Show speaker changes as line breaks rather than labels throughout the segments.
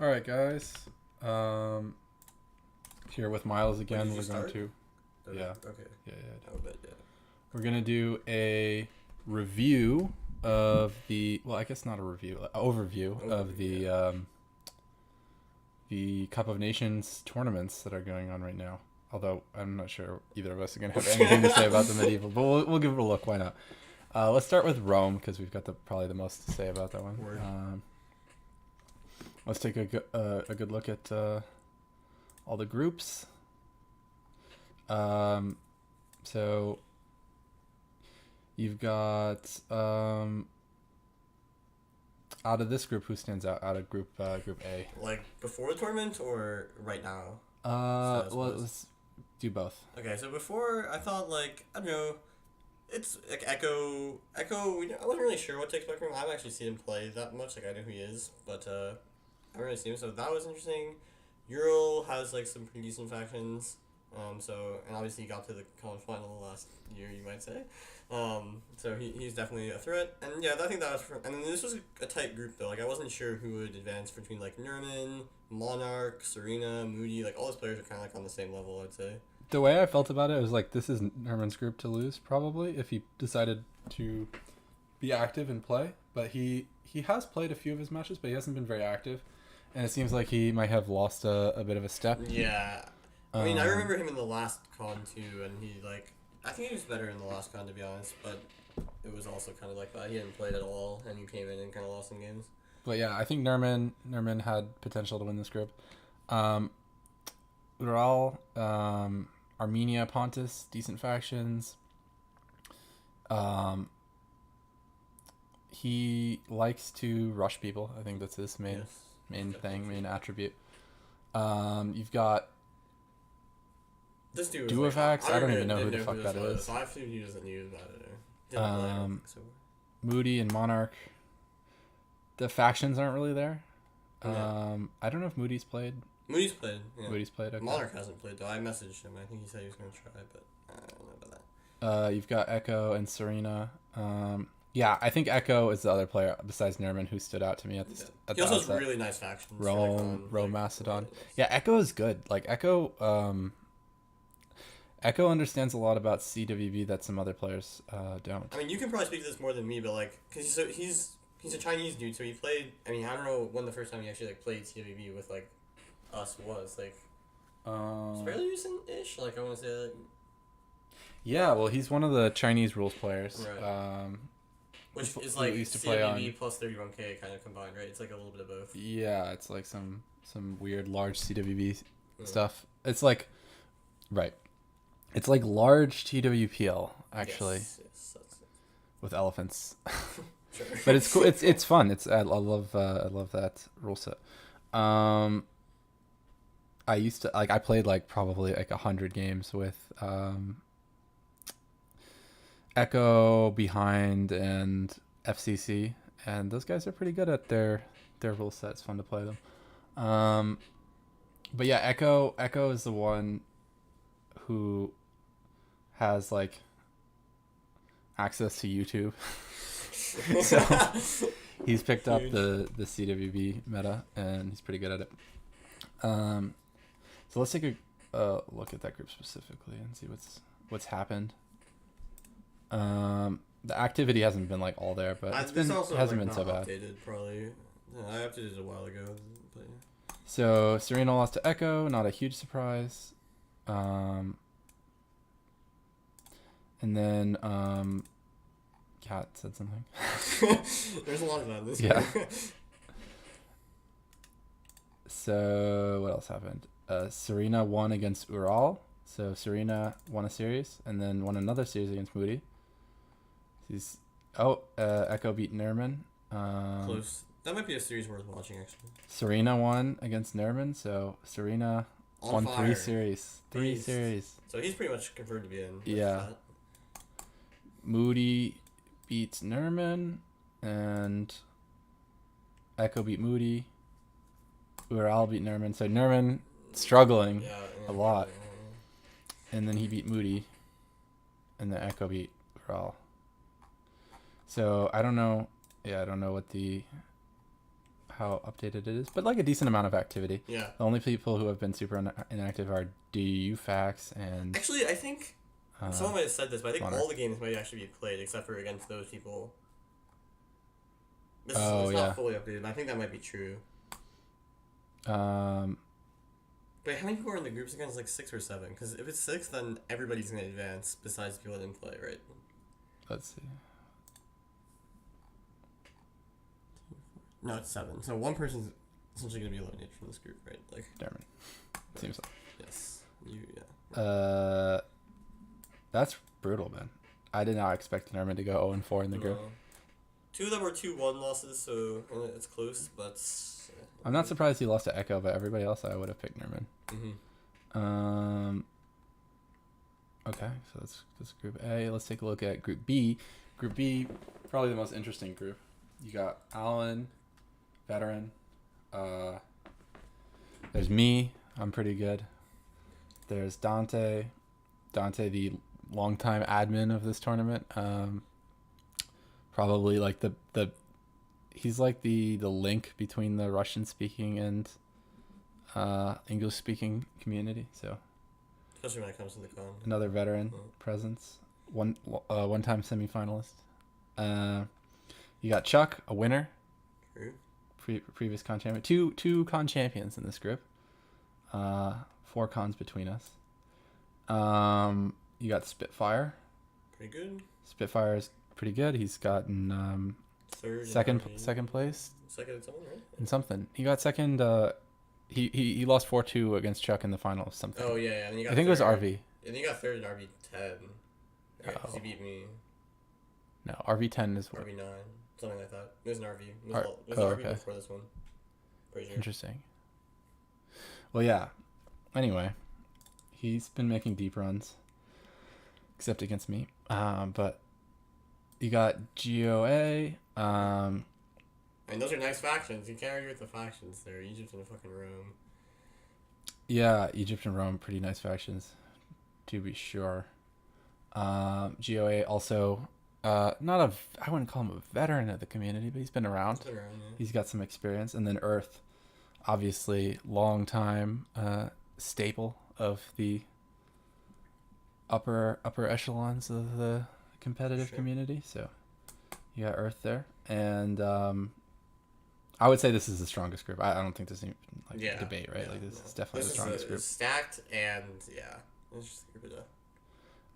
All right, guys. Here with Miles
Wait,
again.
did you
We're going
start?
to yeah,
Okay.
yeah, yeah.
Oh, but yeah.
We're gonna do a review of the. Well, I guess not a review. Overview of
Overview,
the Cup of Nations tournaments that are going on right now. Although I'm not sure either of us are gonna have anything to say about the medieval, but we'll give it a look. Why not? Let's start with Rome because we've got probably the most to say about that one.
Word.
Let's take a good look at all the groups. So you've got out of this group, who stands out? Out of group A.
Like before the tournament or right now?
Well, let's do both.
Okay, so before I thought like I don't know, it's like Echo. Echo. I wasn't really sure what to expect from him. I haven't actually seen him play that much. Like I know who he is, but I haven't really seen him. So that was interesting. Ural has like some pretty decent factions. And obviously he got to the college final last year, you might say. So he's definitely a threat. And yeah, I think that was and then this was a tight group though. Like I wasn't sure who would advance between like Nerman, Monarch, Serena, Moody. Like all those players are kind of like on the same level, I'd say.
The way I felt about it was like this is Herman's group to lose probably if he decided to be active and play. But he has played a few of his matches, but he hasn't been very active, and it seems like he might have lost a bit of a step.
Yeah. I mean, I remember him in the last con too, and he like I think he was better in the last con to be honest, but it was also kind of like that. He hadn't played at all, and he came in and kind of lost some games.
But yeah, I think Nerman had potential to win this group. Ural, Armenia, Pontus, decent factions. He likes to rush people. I think that's his main main attribute. You've got
this dude
Duovax.
Like,
I don't even know who the fuck that is.
So I assume he doesn't use that. Didn't play,
Moody and Monarch. The factions aren't really there.
Yeah.
I don't know if Moody's played.
Moody's played. Yeah.
Moody's played. Okay.
Monarch hasn't played though. I messaged him. I think he said he was going to try, but I don't know about that.
You've got Echo and Serena. Yeah, I think Echo is the other player besides Nerman who stood out to me at the.
At he also has really nice factions.
Rome Macedon. Yeah, Echo is good. Like Echo. Echo understands a lot about CWB that some other players don't.
I mean, you can probably speak to this more than me, but like, cause he's a Chinese dude, so he played. I mean, I don't know when the first time he actually like played CWB with like us was like. It's fairly recent-ish. Like I want to say. Like,
yeah, well, he's one of the Chinese rules players.
Right. Which is like
used to
CWB plus 31K kind of combined, right? It's like a little bit of both.
Yeah, it's like some weird large CWB stuff. It's like, right. It's like large TWPL actually,
yes,
with elephants.
Sure.
But it's cool. It's fun. I love that rule set. I used to I played like probably like 100 games with Echo behind and FCC, and those guys are pretty good at their rule set. It's fun to play them. But yeah, Echo is the one who has like access to YouTube. So he's picked up the CWB meta and he's pretty good at it. So let's take a look at that group specifically and see what's happened. The activity hasn't been like all there, but hasn't been so bad.
Updated, probably. I updated it a while ago. But yeah.
So Serena lost to Echo, not a huge surprise. And then Kat said something.
There's a lot of that in this
Yeah.
game.
So what else happened? Serena won against Ural. So Serena won a series and then won another series against Moody. Echo beat Nerman.
Close. That might be a series worth watching, actually.
Serena won against Nerman, so Serena won
fire.
3 series. Three
Beast.
series.
So he's pretty much confirmed to be in.
Yeah. Moody beats Nerman, and Echo beat Moody. Ural beat Nerman. So Nerman struggling a lot. And then he beat Moody, and then Echo beat Ural. So I don't know. Yeah, I don't know how updated it is, but like a decent amount of activity.
Yeah.
The only people who have been super inactive are DUFax and
Actually, I think someone might have said this, but I think
Monarch.
all the games might actually be played except for against those people.
Oh,
It's
yeah.
not fully updated. I think that might be true.
Um,
But how many people are in the groups again? It's like 6 or 7. Because if it's 6, then everybody's gonna advance besides the people that didn't play, right?
let's see.
No, it's 7. So one person's essentially gonna be eliminated from this group, right? Like,
Dermot. Seems like.
yes, yeah.
That's brutal, man. I did not expect Nerman to go 0-4 in the group.
No. 2 of them were 2-1 losses, so it's close, but.
I'm not surprised he lost to Echo, but everybody else I would have picked Nerman.
Mm-hmm.
Okay, so that's Group A. Let's take a look at Group B. Group B, probably the most interesting group. You got Alan, veteran. There's me. I'm pretty good. There's Dante. Dante, the longtime admin of this tournament. Probably like the he's like the link between the Russian speaking and English speaking community. So
Especially when it comes to the con.
another veteran presence. One time semifinalist. You got Chuck, a winner.
True.
Previous con champion. Two con champions in this group. 4 cons between us. You got Spitfire.
Pretty good.
Spitfire is pretty good. He's gotten second place.
Second in something, right?
In something. He got second. He lost 4-2 against Chuck in the finals. Something.
Oh yeah, and then you got
I think it was
third.
RV.
And then you got third in RV10. Right, 'cause he
Oh.
beat me.
No, RV10 is what.
RV9, something like that. It was an RV. It was,
R-
it was
oh,
an RV
okay.
before this one. Pretty sure.
Interesting. Well, yeah. Anyway, he's been making deep runs, except against me. But you got GOA.
I mean, those are nice factions. You can't argue with the factions there. Egypt and fucking Rome.
Yeah, Egypt and Rome, pretty nice factions, to be sure. GOA also, I wouldn't call him a veteran of the community, but he's been around.
Yeah.
He's got some experience. And then Earth, obviously, long time staple of the upper echelons of the competitive community. So you got Earth there. And I would say this is the strongest group. I don't think there's any debate, right?
Yeah,
like this is definitely the strongest group.
It's stacked and it's just a group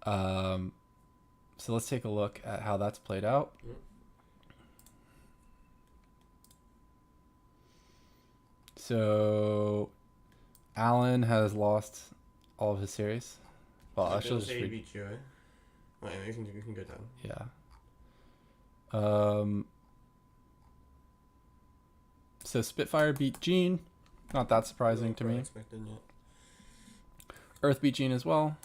of
So let's take a look at how that's played out.
Mm-hmm.
So Alan has lost all of his series. Well,
I
actually,
say he beat you, eh? Right, you can go down.
yeah. So Spitfire beat Gene. Not that surprising to me.
Expected, yeah.
Earth beat Gene as well.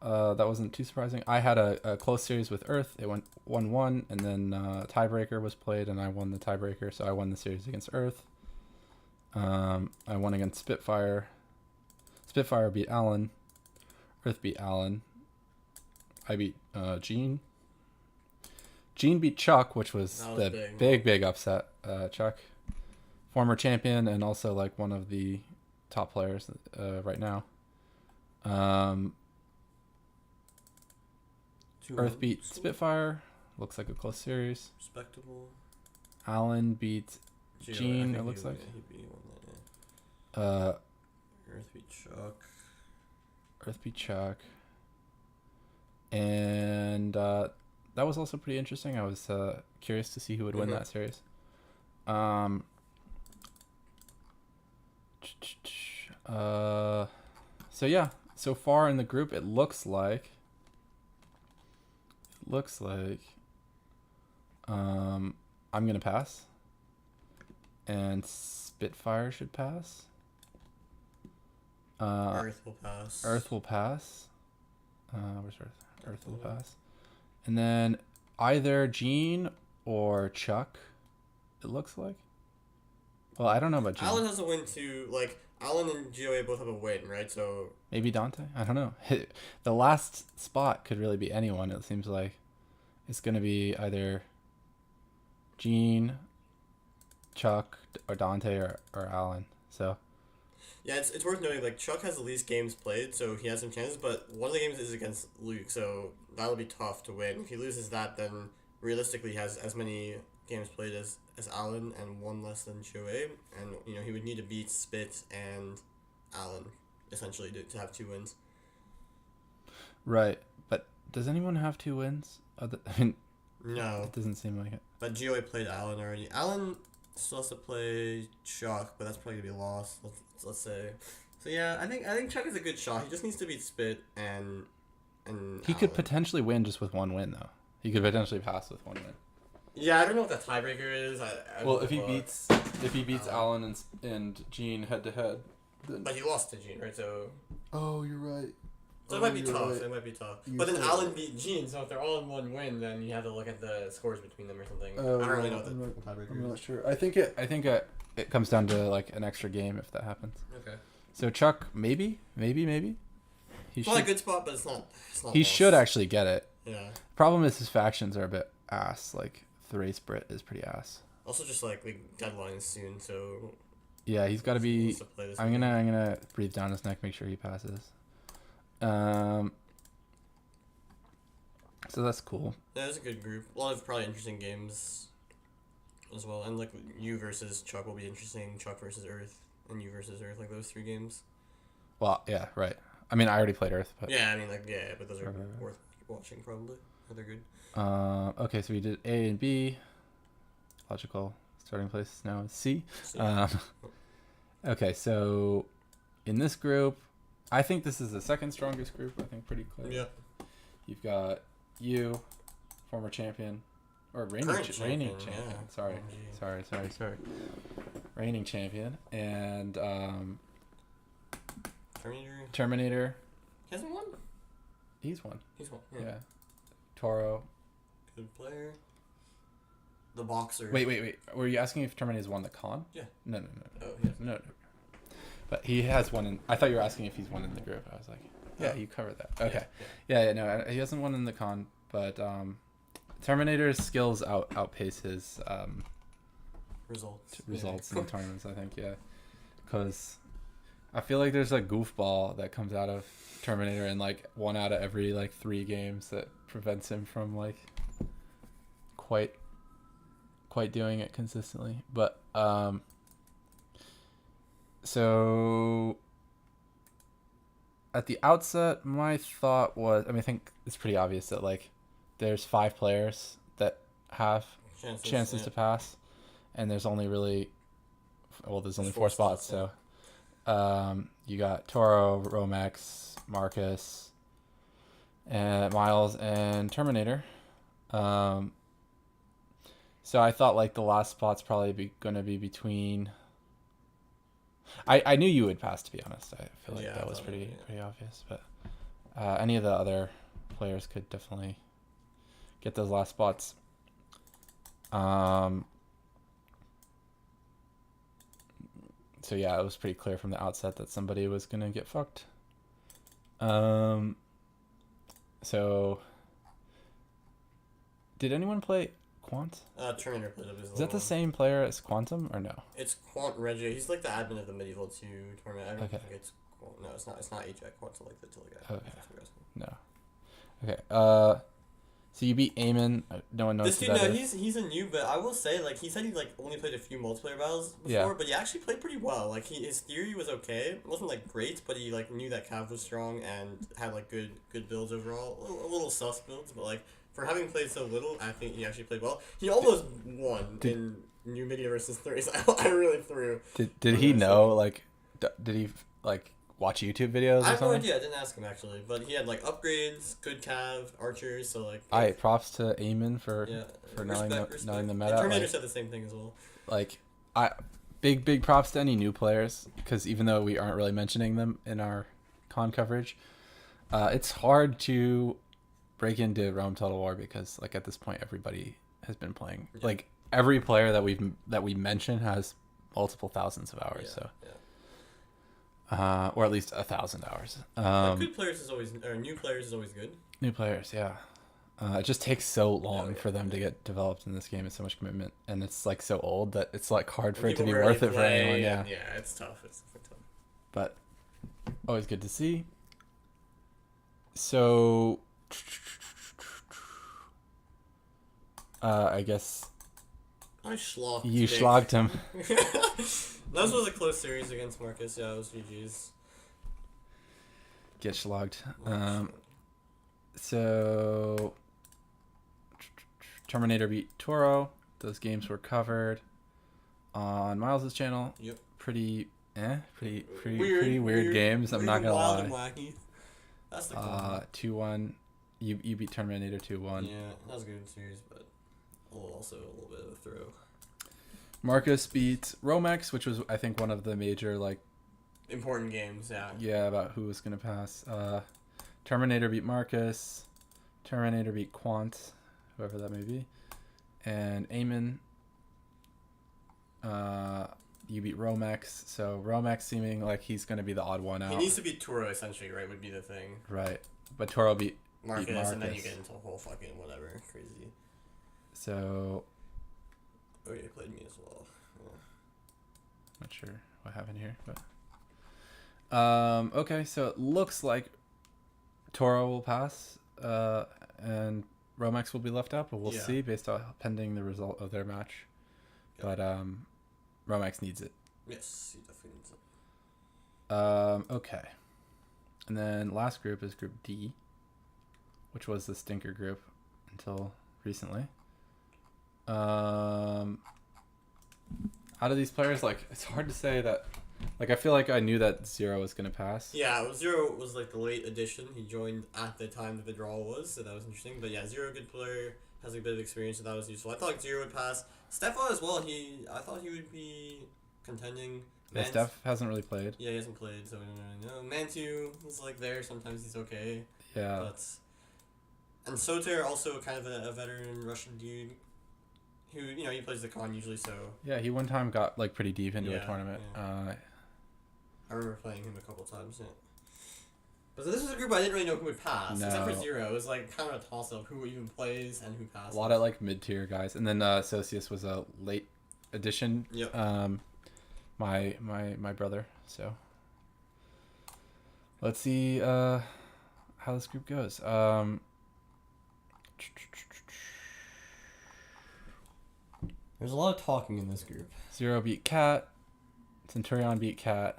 That wasn't too surprising. I had a close series with Earth. It went 1-1, and then tiebreaker was played, and I won the tiebreaker, so I won the series against Earth. I won against Spitfire. Spitfire beat Alan. Earth beat Alan. I beat Gene. Gene beat Chuck, which was the big upset. Chuck, former champion and also like one of the top players right now. Earth beat Spitfire. Looks like a close series.
Respectable.
Alan beat Gene, it looks like.
Earth beat Chuck.
Earth beat Chuck. And that was also pretty interesting. I was curious to see who would win that series. So yeah, so far in the group, it looks like I'm gonna pass, and Spitfire should pass.
Earth will pass.
Earth will pass. Where's Earth? Earth will pass. And then either Gene or Chuck, it looks like. Well, I don't know about Gene.
Alan has a win too. Like, Alan and GOA both have a win, right? So
maybe Dante? I don't know. The last spot could really be anyone, it seems like. It's going to be either Gene Chuck or Dante or Alan. So
Yeah, it's worth noting, like, Chuck has the least games played, so he has some chances, but one of the games is against Luke, so that'll be tough to win. If he loses that, then realistically he has as many games played as Alan and one less than Joey, and, he would need to beat Spit and Alan, essentially, to have 2 wins.
right, but does anyone have 2 wins? I mean,
No,
it doesn't seem like it.
but Joey played Alan already. Alan still has to play Chuck, but that's probably gonna be lost. Let's say. So yeah, I think Chuck is a good shot. He just needs to beat Spit and
He could
Alan.
potentially win just with 1 win though. He could potentially pass with 1 win.
Yeah, I don't know what the tiebreaker is. I
Well,
don't
if he
know,
beats Alan and Gene head to head, then
but he lost to Gene, right? So
you're right.
it might be tough. It might be tough.
You're
But then
so
Alan beat Gene, so if they're all in 1 win, then you have to look at the scores between them or something. I don't really know what the tiebreaker
I'm
is.
not sure. I think it comes down to like an extra game if that happens.
Okay.
So Chuck, maybe. He
It's not a
should.
good spot, but it's not.
He
lost.
should actually get it.
Yeah.
Problem is his factions are a bit ass. Like Thrace Brit is pretty ass.
Also, just like deadlines soon, so
Yeah, he's got to
he
be.
needs to play this
I'm
game.
gonna breathe down his neck, make sure he passes. So that's cool.
Yeah, it's a good group. A lot of probably interesting games as well. And like you versus Chuck will be interesting. Chuck versus Earth and you versus Earth, like those 3 games.
Well, yeah, right. I mean, I already played Earth, but
Yeah, I mean but those are
Right.
worth watching probably. They're good.
okay. So we did A and B. Logical starting place now is C.
So,
Okay, so in this group, I think this is the second strongest group. I think pretty clear.
yeah.
You've got you, former champion, or reigning
Current
reigning
champion,
champion.
yeah.
Sorry. Reigning champion and Terminator.
He hasn't won?
He's won.
He's won.
Yeah. Toro.
Good player. The boxer.
Wait. Were you asking if Terminator's won the con?
Yeah.
No.
Oh, yeah.
No. But he has one in. I thought you were asking if he's won in the group. I was like, yeah,
Oh.
you covered that. Okay.
Yeah.
No, he hasn't won in the con, but Terminator's skills outpace his results in the tournaments. I think, yeah, because I feel like there's a goofball that comes out of Terminator in like 1 out of every like 3 games that prevents him from like quite doing it consistently. But so at the outset, my thought was, I think it's pretty obvious that like there's 5 players that have chances to pass, and there's only really, there's only 4 spots. So you got Toro, Romex, Marcus, and Miles, and Terminator. So I thought like the last spot's probably gonna be between. I knew you would pass, to be honest. I feel like that was pretty obvious, but any of the other players could definitely get those last spots. So yeah, it was pretty clear from the outset that somebody was gonna get fucked. So did anyone play Quant?
Terminator played up his
Is that the same player as Quantum or no?
It's Quant Reggie. He's like the admin of the Medieval 2 tournament. I don't
Okay.
think it's Quant. No, it's not. It's not HX. Quant's like the Tilly guy.
Okay. No. Okay. So you beat Eamon. No one knows
This
who
dude,
that
no,
is.
he's a new, but I will say, like, he said he like only played a few multiplayer battles before,
Yeah.
but he actually played pretty well. Like, his theory was okay. It wasn't like great, but he like knew that Cav was strong and had like good builds overall. A little sus builds, but like for having played so little, I think he actually played well. He almost won in New Media versus 3. So I really threw.
Did he know, like, did he like watch YouTube videos or
I have no
something?
idea. I didn't ask him actually, but he had like upgrades, good Cav, archers. So like.
Alright, props to Eamon for knowing
respect.
the
And
meta.
Terminator
Like,
said the same thing as well.
big props to any new players, because even though we aren't really mentioning them in our con coverage, it's hard to break into Rome Total War because like at this point everybody has been playing.
Yeah.
Like every player that we mention has multiple thousands of hours. Or at least 1,000 hours.
Good players is always, or new players is always good.
New players, yeah. It just takes so long
yeah,
for them to get developed in this game. It's so much commitment, and it's like so old that it's like hard for
And
it to
people
be
rarely
worth it for
play,
anyone. Yeah,
and yeah, it's tough. It's definitely tough.
but always good to see. So, I guess
I schlocked
you
Nick.
slogged him.
This was a close series against Marcus. Yeah, it was GG's.
Get slogged. So Terminator beat Toro. Those games were covered on Miles's channel.
Yep.
Pretty weird games. I'm not gonna
wild
lie.
And wacky. That's the cool.
2-1. You beat Terminator 2-1.
Yeah, that was a good series, but also a little bit of a throw.
Marcus beat Romex, which was I think one of the major
Important games. Yeah.
Yeah, about who was gonna pass. Terminator beat Marcus. Terminator beat Quant, whoever that may be, and Eamon. You beat Romex, so Romex seeming like he's gonna be the odd one out.
He needs to beat Toro essentially, right? Would be the thing.
Right, but Toro beat
Marcus, and then you get into a whole fucking whatever crazy.
So.
Oh yeah, he played me as well. Yeah.
Not sure what happened here, but. Okay, so it looks like Toro will pass, and Romex will be left out, but we'll see based on pending the result of their match. But Romex needs it.
Yes, he definitely needs it.
Okay. And then last group is Group D, which was the stinker group until recently. Out of these players, it's hard to say that. I feel like I knew that Zero was gonna pass.
Yeah, Zero was the late addition. He joined at the time that the draw was, so that was interesting. But yeah, Zero, good player, has a bit of experience, so that was useful. I thought Zero would pass. Stefan as well. I thought he would be contending.
Yeah, Steph hasn't really played.
Yeah, he hasn't played, so we don't really know. Mantu is there. Sometimes he's okay.
Yeah.
And Soter, also kind of a veteran Russian dude. Who he plays the con usually, so
yeah, he one time got pretty deep into a tournament.
Yeah. I remember playing him a couple times. Yeah. But so this was a group I didn't really know who would pass, except for Zero. It was kind of a toss up who even plays and who passes.
A lot of mid tier guys, and then Socius was a late addition.
Yep.
My brother. So let's see how this group goes.
There's a lot of talking in this group.
Zero beat Cat. Centurion beat Cat.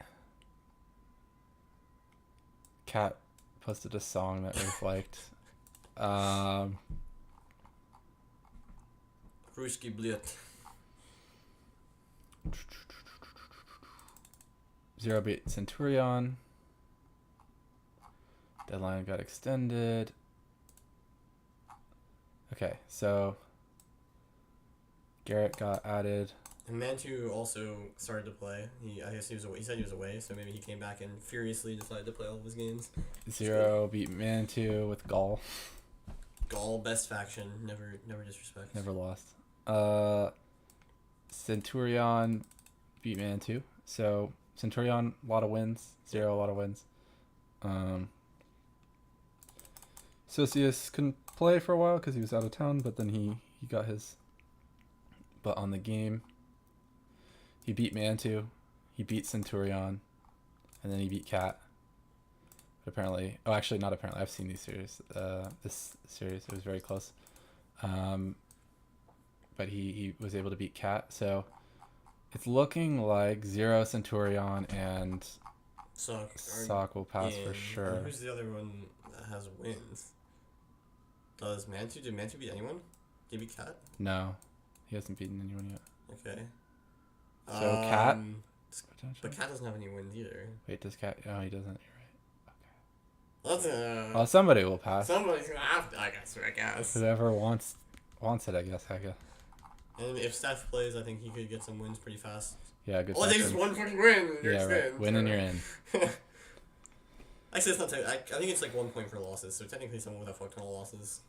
Cat posted a song that Ruth liked.
Ruski Blit.
Zero beat Centurion. Deadline got extended. Okay, so Garrett got added.
And Mantu also started to play. I guess he was away. He said he was away, so maybe he came back and furiously decided to play all of his games.
Zero beat Mantu with Gall.
Gall, best faction. Never disrespect.
Never lost. Centurion beat Mantu. So Centurion, a lot of wins. Zero, a lot of wins. Socius couldn't play for a while because he was out of town, but then he got his butt on the game. He beat Mantu, he beat Centurion, and then he beat Cat. But apparently, actually not apparently, I've seen these series. This series, it was very close. But he was able to beat Cat, so it's looking like Zero, Centurion, and Sock will pass for sure.
And who's the other one that has wins? Did Mantu beat anyone? Did he beat Cat?
No, he hasn't beaten anyone yet.
Okay.
So Cat?
But Cat doesn't have any wins either.
Wait, does Cat? Oh, he doesn't. You're right.
Okay.
Well, somebody will pass.
Somebody's gonna have to, I guess.
Whoever wants it, I guess.
And if Steph plays, I think he could get some wins pretty fast.
Yeah, good.
All it takes is one fucking win. And you're
right. Win and you're in.
Actually, it's not. I think it's 1 point for losses. So technically, someone with a fuck ton of losses.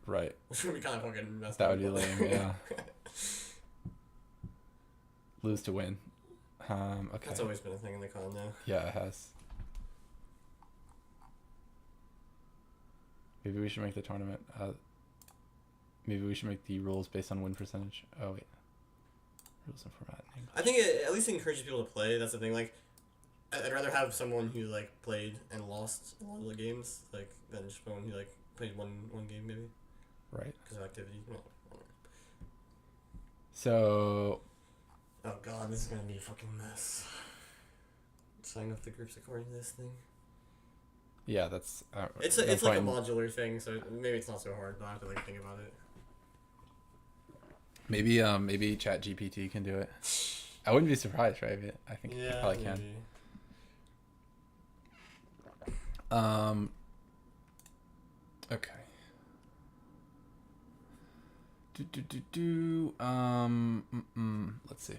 Right.
Which would be kind of fucking messed up.
That would be lame. Yeah. Lose to win. Okay.
That's always been a thing in the con now.
Yeah, it has. Maybe we should make the tournament maybe we should make the rules based on win percentage. Oh wait, rules and format. In English.
I think it at least encourages people to play. That's the thing. Like, I'd rather have someone who like played and lost a lot of the games, like, than just someone who like played one game maybe.
Right.
Because of activity. No.
So.
Oh god, this is gonna be a fucking mess. Signing up the groups according to this thing.
Yeah, that's.
It's like a modular thing, so maybe it's not so hard, but I have to like think about it.
Maybe ChatGPT can do it. I wouldn't be surprised, right? I think it probably can. Okay. Let's see.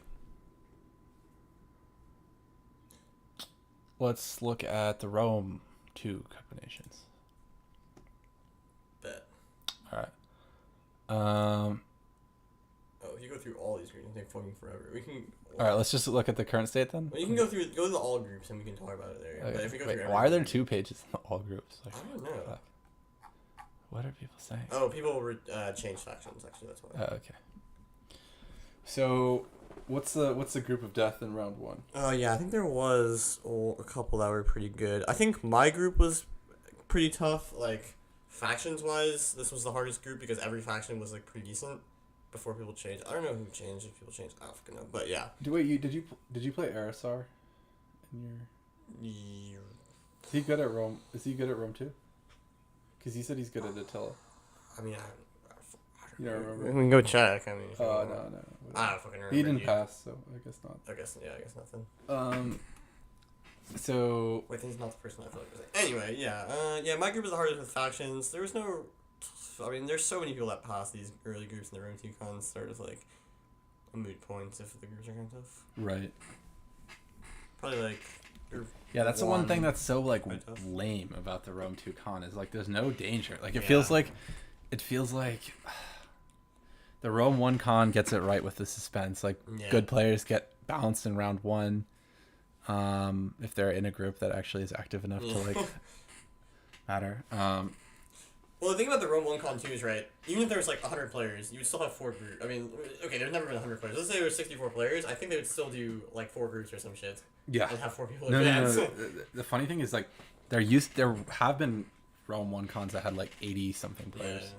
Let's look at the Rome 2 combinations.
Bet.
All right.
Oh, if you go through all these groups, it'll take fucking forever. We can.
All right, let's just look at the current state then.
Well, you can go to the all groups and we can talk about it there.
Okay.
But if we go
Wait,
through
why are there 2 pages in all groups? Like,
I don't know.
fuck. What are people saying?
Oh, people change factions. Actually, that's why.
Okay. So, what's the group of death in round 1?
Oh yeah, I think there was a couple that were pretty good. I think my group was pretty tough. Like, factions wise, this was the hardest group because every faction was like pretty decent before people changed. I don't know who changed. If people changed, I don't fucking know. But yeah.
Did you play Aerosar?
Yeah.
Is he good at Rome? Is he good at Rome too? Because he said he's good at Attila.
I mean,
You don't remember?
we can go check. I mean.
Oh no.
I don't fucking remember.
He didn't pass, so I guess not.
I guess nothing.
So.
Wait, he's not the person I feel like was saying. Anyway, yeah, my group was the hardest with factions. There was no. I mean, there's so many people that pass these early groups in the Rome 2 cons, sort of like a moot point if the groups are kind of tough.
Right.
Probably like.
Yeah, that's the one thing that's so like lame about the Rome 2 con is like there's no danger. Like it feels like the Rome 1 con gets it right with the suspense. Like good players get bounced in round 1 if they're in a group that actually is active enough to like matter.
Well, the thing about the Rome 1 con 2 is, right, even if there was like 100 players, you would still have 4 groups. I mean, okay, there's never been 100 players. Let's say there were 64 players. I think they would still do like 4 groups or some shit.
Yeah.
And have 4 people
No.
advance.
The funny thing is like there have been Rome 1 cons that had like 80 something players.
Yeah.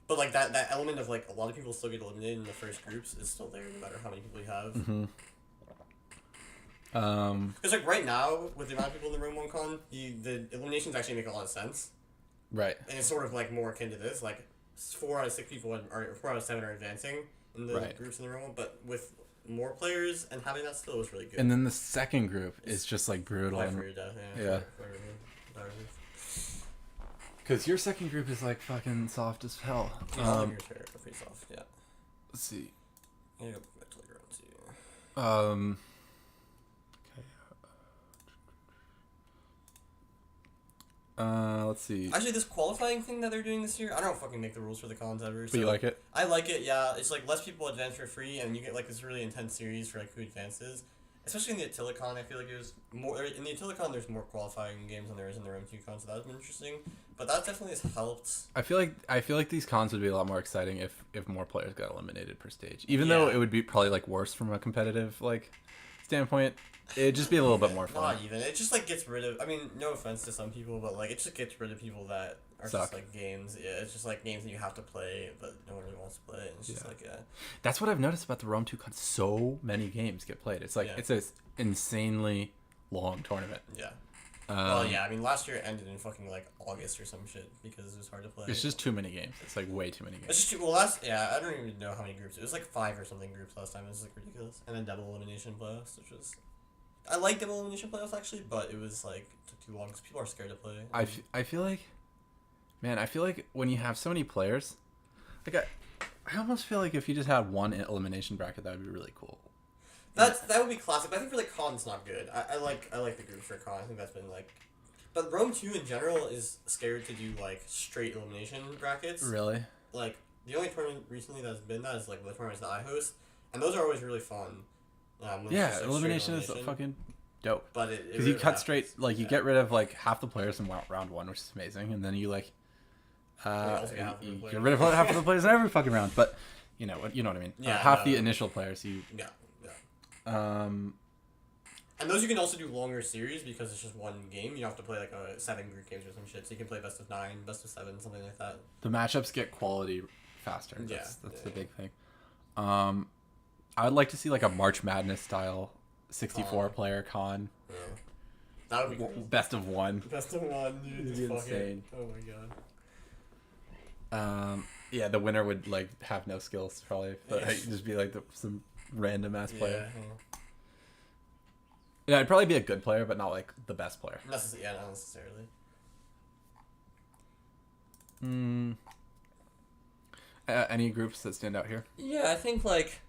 But like that element of like a lot of people still get eliminated in the first groups is still there no matter how many people you have.
Mm-hmm.
Because like right now with the amount of people in the Rome 1 con, the eliminations actually make a lot of sense.
Right.
And it's sort of like more akin to this, like 4 out of 6 people or 4 out of 7 are advancing in the groups in the Rome 1, but with more players and having that still was really good.
And then the second group is just like brutal.
Life for your death,
yeah. Because your second group is like fucking soft as hell.
All the groups are pretty soft, yeah.
Let's see.
I'm gonna go back to the ground too.
Let's see.
Actually, this qualifying thing that they're doing this year, I don't fucking make the rules for the cons ever.
But you like it?
I like it, yeah. It's like less people advance for free, and you get like this really intense series for like who advances. Especially in the Attila con, I feel like it was more. In the Attila con, there's more qualifying games than there is in the Rome 2 con, so that's been interesting. But that definitely has helped.
I feel like these cons would be a lot more exciting if more players got eliminated per stage. Even though it would be probably like worse from a competitive like standpoint. It'd just be a little bit more fun.
Not even. It just like gets rid of. I mean, no offense to some people, but like it just gets rid of people that are just like games. Yeah, it's just like games that you have to play, but no one really wants to play. And it's just like
That's what I've noticed about the Rome 2 con. So many games get played. It's like it's an insanely long tournament.
Yeah. Well, yeah. I mean, last year it ended in fucking like August or some shit because it was hard to play.
It's just too many games. It's like way too many games.
It's just too. Well, I don't even know how many groups. It was like 5 or something groups last time. It was like ridiculous. And then double elimination playoffs, which was. I like double elimination playoffs actually, but it was like took too long because people are scared to play.
I feel like, man, I feel like when you have so many players, like I almost feel like if you just had one elimination bracket, that would be really cool.
That would be classic. But I think for like con's not good. I like the groups for con. I think that's been like, but Rome 2 in general is scared to do like straight elimination brackets.
Really?
Like the only tournament recently that's been that is like the tournaments that I host, and those are always really fun.
Yeah, just, like, elimination is fucking dope.
But
because you cut straight, like you get rid of like half the players in round 1, which is amazing, and then you like
also get half of the
You
players.
get rid of half of the players in every fucking round, but you know what I mean.
Yeah,
Half
no.
the initial players.
Yeah.
And
those you can also do longer series because it's just one game. You don't have to play like 7 group games or some shit. So you can play best of 9, best of 7, something like that.
the matchups get quality faster. That's
Yeah.
the big thing. I would like to see like a March Madness style 64 player con.
Yeah. That would be crazy.
Best of 1.
Best of 1, dude.
It'd
Just
be
fuck
insane.
it. Oh my god.
Yeah, the winner would like have no skills probably, but
Yeah.
like, just be like some random ass player.
Yeah.
Yeah, it'd probably be a good player, but not like the best player.
Not necessarily.
Any groups that stand out here?
Yeah, I think like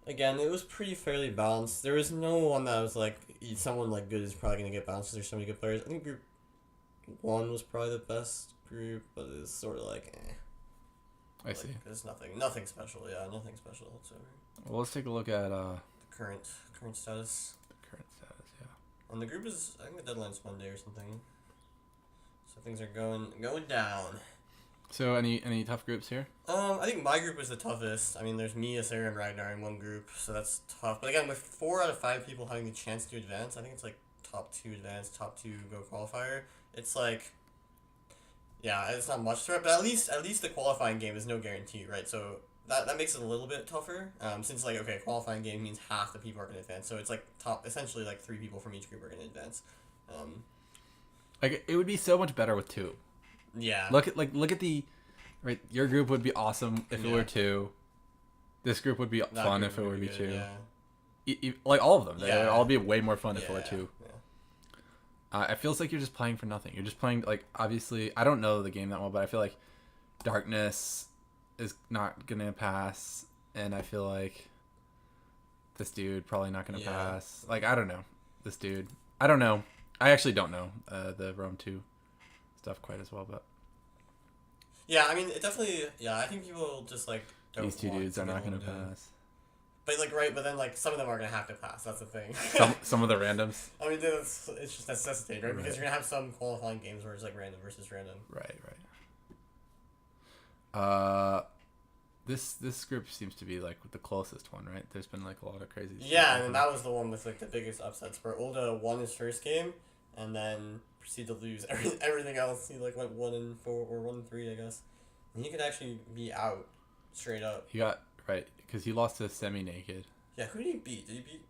again, it was pretty fairly balanced. There was no one that was like someone like good is probably gonna get bounced. There's so many good players. I think group 1 was probably the best group, but it's sort of like
I see.
There's nothing special. Yeah, nothing special whatsoever.
Well, let's take a look at
The current status.
the current status. Yeah.
And the group is I think the deadline's Monday or something. So things are going down.
So any tough groups here?
I think my group was the toughest. I mean, there's me, Sarah, and Ragnar in one group, so that's tough. But again, with 4 out of 5 people having the chance to advance, I think it's like top 2 advance, top 2 go qualifier. It's like, yeah, it's not much threat, but at least the qualifying game is no guarantee, right? So that makes it a little bit tougher. Since like qualifying game means half the people are going to advance, so it's like essentially like 3 people from each group are going to advance.
Like it would be so much better with 2.
Yeah.
Look at the right. Your group would be awesome if it were 2. This group would be
That
fun
group
if it
would
would be
good,
2.
Yeah.
Like all of them, they
Yeah.
would all be way more fun if it were
Yeah.
2.
Yeah.
It feels like you're just playing for nothing. You're just playing like obviously I don't know the game that well, but I feel like Darkness is not gonna pass, and I feel like this dude probably not gonna
Yeah.
pass. Like I don't know this dude. I don't know. I actually don't know the Rome 2 stuff quite as well, but
Yeah, I mean, it definitely. Yeah, I think people just like don't
these 2
want
dudes are
be
not
able
gonna
to-
pass.
But like, right, but then like some of them are gonna have to pass. That's the thing.
Some of the randoms.
I mean, it's just necessitated, right? Because
Right.
you're gonna have some qualifying games where it's like random versus random.
Right. This group seems to be like the closest one, right? There's been like a lot of crazy stuff
Yeah, and
happening.
that was the one with like the biggest upsets where Ulda won his first game and then proceeded to lose everything else. He like went 1-4 or 1-3, I guess. And he could actually be out straight up.
He got right because he lost to Semi Naked.
Yeah, who did he beat? Did he beat?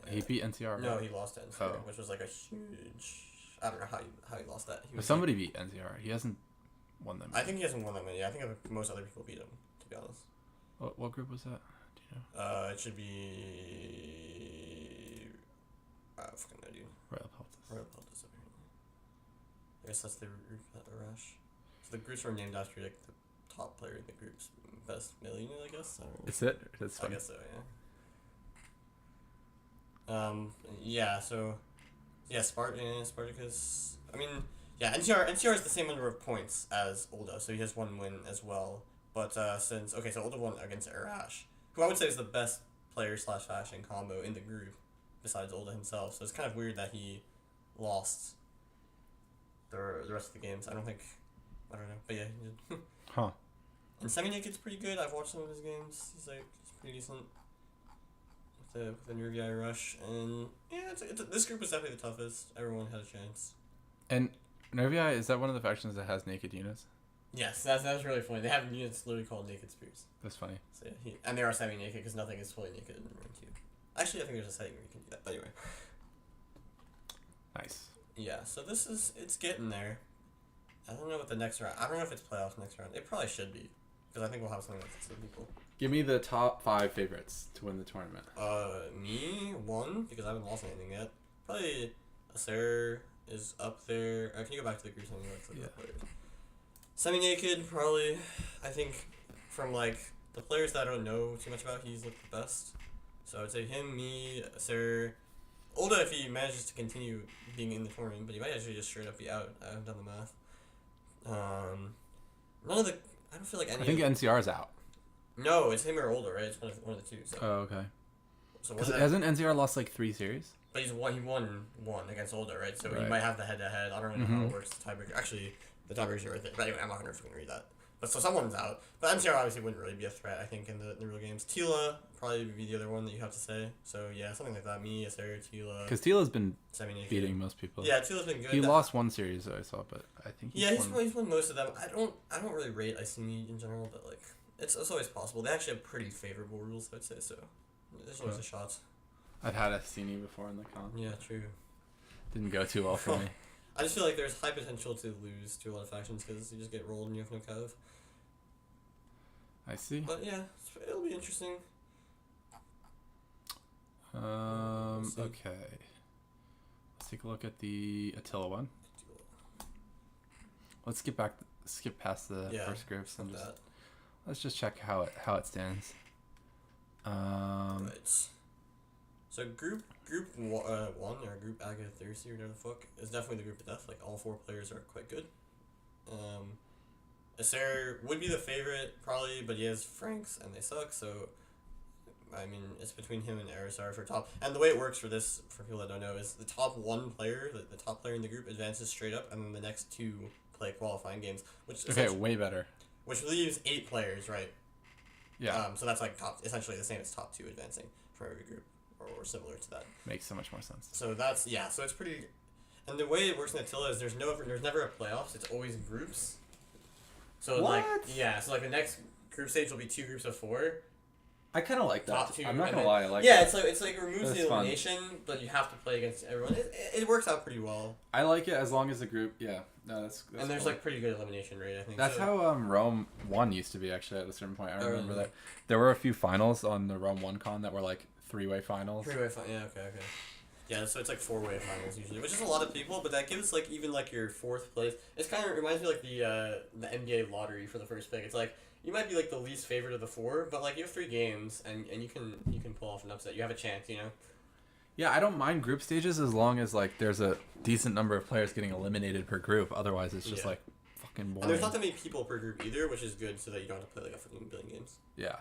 He beat NCR.
No,
right?
he lost to NCR,
Oh.
which was like a huge. I don't know how he lost that. He
But
was
somebody beat NCR. He hasn't won them.
I think he hasn't won that many. I think most other people beat him. To be honest.
What group was that? Do you know?
It should be. I fucking know, dude.
Royal Peltas.
Royal Peltas, apparently. I guess that's the rush. So the groups were named after like the top player in the group's best millionaire, I guess. I don't know.
Is it? That's
I
funny.
guess so, yeah. Yeah. So, yeah, Spartacus. I mean, yeah, NCR is the same number of points as Ulda, so he has 1 win as well. But so Ulda won against Arash, who I would say is the best player / fashion combo in the group, besides Ulda himself. So it's kind of weird that he lost the rest of the games. I don't know, but yeah, he did.
Huh.
And Semi Naked's pretty good. I've watched some of his games. He's pretty decent with the Nervii rush, and yeah, this group was definitely the toughest. Everyone had a chance.
And Nervii, is that one of the factions that has naked units?
Yes, that's really funny. They have units literally called Naked Spears.
That's funny.
So yeah, and they are semi-naked because nothing is fully naked in round 2. Actually, I think there's a setting where you can do that. But anyway.
Nice.
Yeah, so it's getting there. I don't know what the next round. I don't know if it's playoffs next round. It probably should be, because I think we'll have something like 6 people.
Give me the top 5 favorites to win the tournament.
Me 1 because I haven't lost anything yet. Probably Acer is up there. Can you go back to the group?
Yeah.
Semi-naked probably. I think from like the players that I don't know too much about, he's looked the best. So I would say him, me, Acer. Ulda if he manages to continue being in the tournament, but he might actually just straight up be out. I haven't done the math. None of the. I don't feel like any.
I think NCR's out.
No, it's him or Ulda, right? It's one of the two. So.
Oh, okay.
So
Because hasn't NCR lost like 3 series?
But he won one against Ulda, right? So he
Right.
might have the head-to-head. I don't really know how it works, the tiebreaker. Actually, the tiebreakers are right there. But anyway, I'm not going to freaking read that. But so someone's out. But MCR obviously wouldn't really be a threat, I think, in the real games. Tila probably would be the other one that you have to say. So yeah, something like that. Me, Acer, Tila.
Because Tila's been
Semi-naked.
beating most people.
Yeah, Tila's been good.
He lost one series that I saw, but I think
he's won most of them. I don't really rate Iceni in general, but like it's always possible. They actually have pretty favorable rules, I'd say. So there's always a shot.
I've had Iceni before in the con.
Yeah, true.
Didn't go too well for me.
I just feel like there's high potential to lose to a lot of factions because you just get rolled and you have no cav.
I see.
But yeah, it'll be interesting.
Okay. Let's take a look at the Attila one. Let's skip past the first groups and let's just check how it stands.
Right. So group one or group Aga Thirsty or whatever the fuck is definitely the group of death. Like all 4 players are quite good. Acer would be the favorite probably, but he has Franks and they suck. So I mean, it's between him and Arisar for top. And the way it works for this, for people that don't know, is the top 1 player, the top player in the group advances straight up, and then the next 2 play qualifying games. Which
way better.
Which leaves 8 players, right?
Yeah.
So that's like essentially the same as top 2 advancing for every group, or similar to that.
Makes so much more sense.
So that's so it's pretty. And the way it works in Attila is there's never a playoffs. It's always groups. So
what?
So the next group stage will be 2 groups of 4.
I kind of like that.
Top 2,
I'm not gonna lie, I like
that.
that.
It's like it removes the elimination, but you have to play against everyone. It works out pretty well.
I like it as long as the group. Yeah, no, that's
and there's like pretty good elimination rate. I think
that's how Rome 1 used to be actually at a certain point. I remember that there were a few finals on the Rome 1 con that were like 3-way finals.
3-way finals. Yeah. Okay. Yeah, so it's like 4-way finals usually, which is a lot of people, but that gives like even like your 4th place. It's kind of reminds me like the NBA lottery for the first pick. It's like you might be like the least favorite of the 4, but like you have 3 games and you can pull off an upset. You have a chance, you know.
Yeah, I don't mind group stages as long as like there's a decent number of players getting eliminated per group. Otherwise, it's just like fucking boring.
And there's not that many people per group either, which is good, so that you don't have to play like a fucking billion games.
Yeah.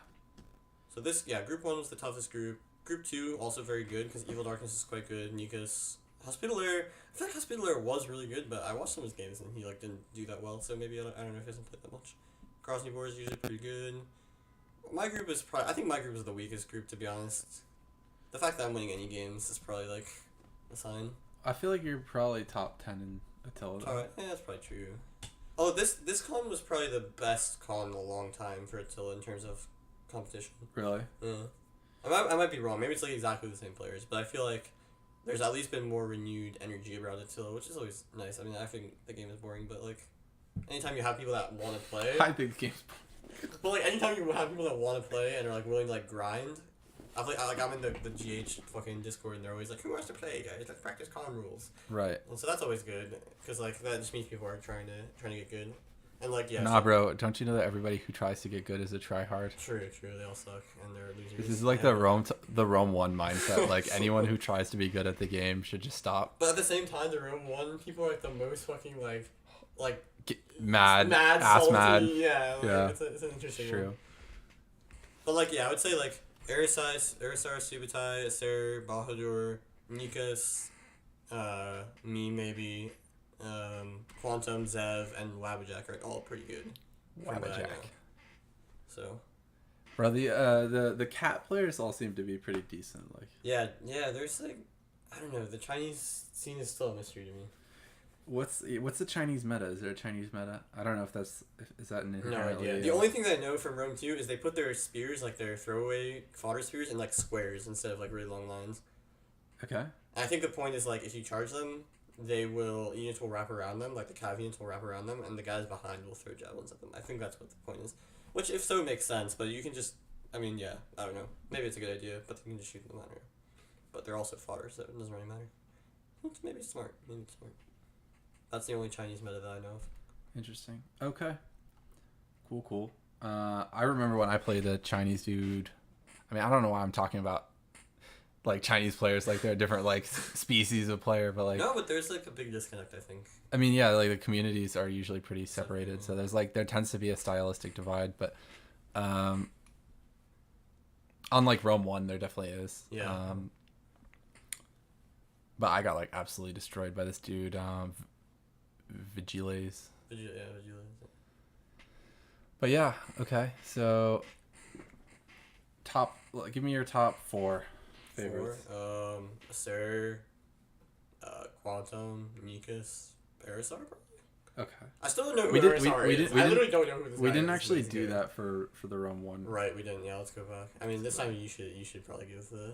So group 1 was the toughest group. Group 2 also very good because Evil Darkness is quite good. Nikas, Hospitaler. I feel like Hospitaler was really good, but I watched some of his games and he like didn't do that well. So maybe I don't know if he hasn't played that much. Cross Newborn is usually pretty good. My group is I think my group is the weakest group, to be honest. The fact that I'm winning any games is probably like a sign.
I feel like you're probably top 10 in Attila.
Alright, yeah, that's probably true. Oh, this con was probably the best con in a long time for Attila in terms of competition.
Really?
Yeah. I might be wrong. Maybe it's like exactly the same players, but I feel like there's at least been more renewed energy around Attila, which is always nice. I mean, I think the game is boring, but like, anytime you have people that want to play,
I think the game's boring.
But like, anytime you have people that want to play and are like willing to like grind, I'm in the GH fucking Discord and they're always like, who wants to play, guys? Let's practice con rules.
Right.
And so that's always good because like that just means people are trying to get good. And like
Nah, bro, don't you know that everybody who tries to get good is a tryhard?
True. They all suck and they're losers.
This is like the Rome 1 mindset. Like anyone who tries to be good at the game should just stop.
But at the same time, the Rome 1 people are like the most fucking like
mad,
salty.
mad.
Yeah. It's an interesting
True.
one. But like I would say like Erisar, Subutai, Acer, Bahadur, Nikas, me maybe. Quantum, Zev, and Wabbajack are all pretty good.
Wabbajack.
So.
Bro, the cat players all seem to be pretty decent. Like.
Yeah. There's like, I don't know. The Chinese scene is still a mystery to me.
What's the Chinese meta? Is there a Chinese meta? I don't know if is that an
no idea. The only thing that I know from Rome 2 is they put their spears, like their throwaway fodder spears, in like squares instead of like really long lines.
Okay.
And I think the point is like if you charge them, units will wrap around them, like the cav units will wrap around them, and the guys behind will throw javelins at them. I think that's what the point is. Which, if so, makes sense, but you can just, I mean, yeah, I don't know. Maybe it's a good idea, but you can just shoot them out here. But they're also fodder, so it doesn't really matter. Maybe it's smart. That's the only Chinese meta that I know of.
Interesting. Okay. Cool. I remember when I played a Chinese dude. I mean, I don't know why I'm talking about like Chinese players, like they're different like species of player, but like
no, but there's like a big disconnect, I think.
I mean, yeah, like the communities are usually pretty separated, so there tends to be a stylistic divide, but unlike Rome 1, there definitely is.
Yeah.
But I got like absolutely destroyed by this dude, Vigiles.
Vigiles.
But yeah, okay. So give me your top four
Four.
favorites.
Sir, Quantum, Nikus, Parasar. Probably.
Okay.
I still don't know who
We did.
Parasar is.
We
I
didn't.
literally don't know who this
We
guy
didn't
is.
actually
But
do
good.
that for the Rome one.
Right, we didn't. Yeah, let's go back. I mean, this time you should probably give the.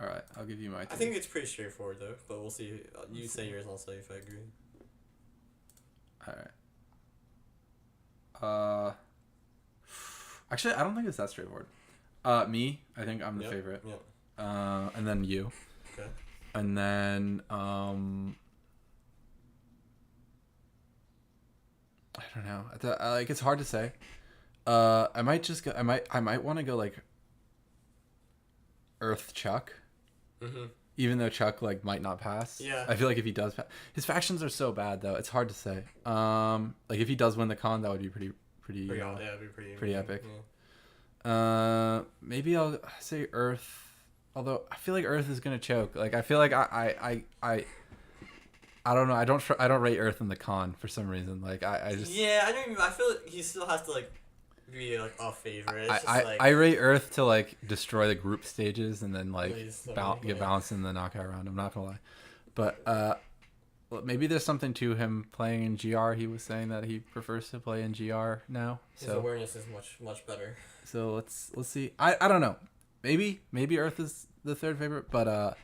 All right, I'll give you my.
I think it's pretty straightforward though, but we'll see. You say yours, and I'll say if I agree.
All right. Actually, I don't think it's that straightforward. Me, I think I'm the favorite.
Yep.
And then you.
Okay.
And then I don't know. Like it's hard to say. I might just go. I might want to go like Earth Chuck.
Mhm.
Even though Chuck like might not pass.
Yeah.
I feel like if he does, his factions are so bad though. It's hard to say. Like if he does win the con, that would be pretty.
Yeah, it'd be pretty.
Pretty epic.
Yeah.
Maybe I'll say Earth. Although I feel like Earth is gonna choke. Like I feel like I don't know. I don't rate Earth in the con for some reason. Like I just.
Yeah, I don't. I feel like he still has to like be like a favorite. It's just, like,
I rate Earth to like destroy the group stages and then like
Please,
get balanced in the knockout round. I'm not gonna lie, but well, maybe there's something to him playing in GR. He was saying that he prefers to play in GR now.
his
So
awareness is much better.
so let's see. I don't know. Maybe Earth is the third favorite, but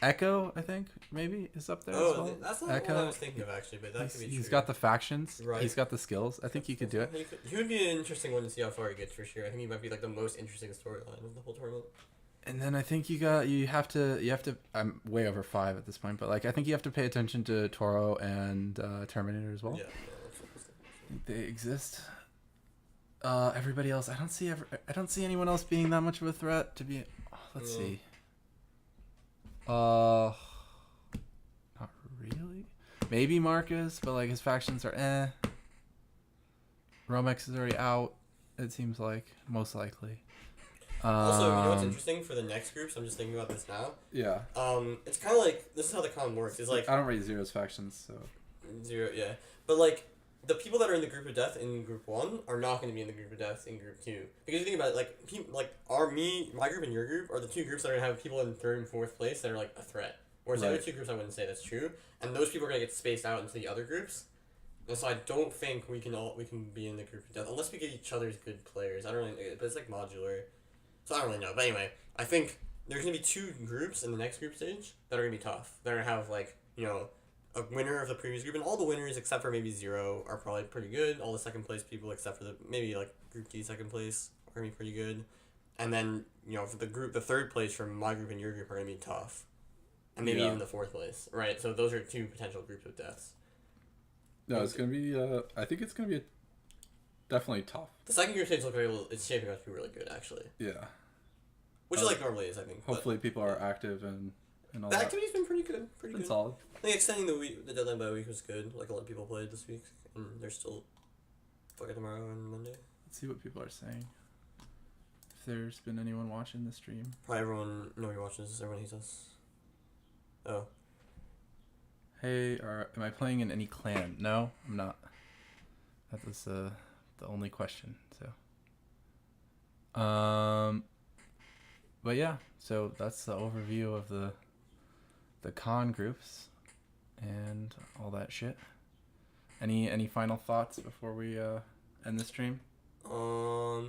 Echo I think maybe is up there. as
Oh,
well.
that's not the
Echo.
one I was thinking of actually, but that could be true.
He's got the factions.
Right.
He's got the skills. I think he could do it.
He would be an interesting one to see how far he gets for sure. I think he might be like the most interesting storyline of the whole tournament.
And then I think you have to. I'm way over 5 at this point, but like I think you have to pay attention to Toro and Terminator as well.
Yeah.
I think they exist. Everybody else, I don't see anyone else being that much of a threat to be. Let's see. Not really. Maybe Marcus, but like his factions are Romex is already out. It seems like most likely.
Also, you know what's interesting for the next groups? I'm just thinking about this now.
Yeah.
It's kind of like this is how the con works. It's like
I don't rate Zero's factions, so.
Zero, yeah. But like the people that are in the group of death in group 1 are not going to be in the group of death in group 2. Because you think about it, my group and your group are the two groups that are going to have people in 3rd and 4th place that are like a threat. Whereas the other two groups, I wouldn't say that's true. And those people are going to get spaced out into the other groups. And so I don't think we can be in the group of death unless we get each other's good players. I don't really, but it's like modular. So I don't really know. But anyway, I think there's going to be 2 groups in the next group stage that are going to be tough. They're going to have like, you know, a winner of the previous group, and all the winners except for maybe Zero are probably pretty good. All the second place people except for maybe like Group D second place are gonna be pretty good, and then you know for the third place from my group and your group are gonna be tough, and maybe even the 4th place, right? So those are 2 potential groups of deaths.
No, it's gonna be. I think it's gonna be definitely tough.
The second group stage it's shaping up to be really good actually.
Yeah.
Which it like normally is, I think.
Hopefully, people are active and all
the
that.
activity's been pretty good. Pretty good.
Solid.
I think extending the deadline by a week was good. Like a lot of people played this week, and they're still fucking tomorrow and Monday.
Let's see what people are saying. If there's been anyone watching the stream.
Probably everyone nobody watches this. Everyone hates us. Oh.
Hey, am I playing in any clan? No, I'm not. That was the only question. So. But yeah, so that's the overview of the con groups and all that shit. Any final thoughts before we end the stream?
No,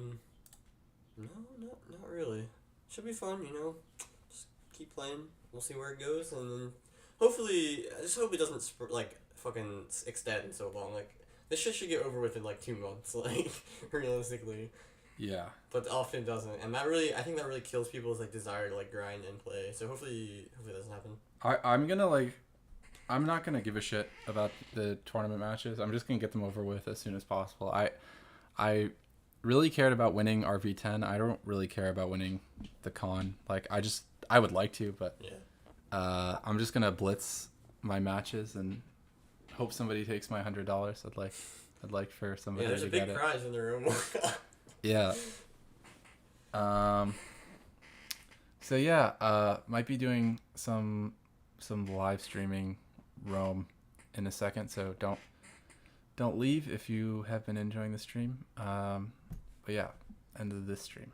not really. Should be fun, you know. Just keep playing. We'll see where it goes, and then hopefully, I just hope it doesn't fucking extend so long. Like this shit should get over with in like 2 months, like realistically. Yeah. But often it doesn't, and I think that really kills people's like desire to like grind and play. So hopefully it doesn't happen.
I'm not gonna give a shit about the tournament matches. I'm just gonna get them over with as soon as possible. I really cared about winning RV10. I don't really care about winning the con. Like I would like to, but yeah. I'm just gonna blitz my matches and hope somebody takes my $100. I'd like for somebody to get it.
There's a big prize in the room.
Yeah. So yeah, might be doing some live streaming Rome in a second, so don't don't leave if you have been enjoying the stream. But yeah, end of this stream.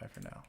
Bye for now.